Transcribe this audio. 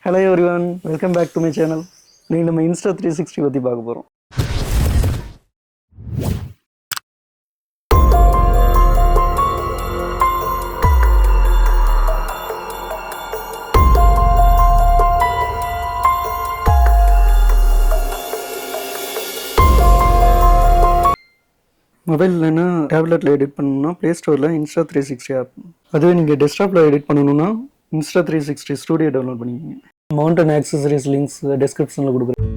Hello everyone, welcome back to my channel. இன்னைக்கு நம்ம Insta360 பத்தி பார்க்க போறோம். மொபைல் இல்லைன்னா டேப்லெட்டில் எடிட் பண்ணணும்னா ப்ளே ஸ்டோரில் Insta360 ஆப். அதுவே நீங்கள் டெஸ்க்டாப்பில் எடிட் பண்ணணும்னா Insta360 ஸ்டூடியோ டவுன்லோட் பண்ணிக்கோங்க. மவுண்ட் அண்ட் ஆக்சசரிஸ் லிங்க்ஸ் டெஸ்கிரிப்ஷனில் கொடுக்குறேன்.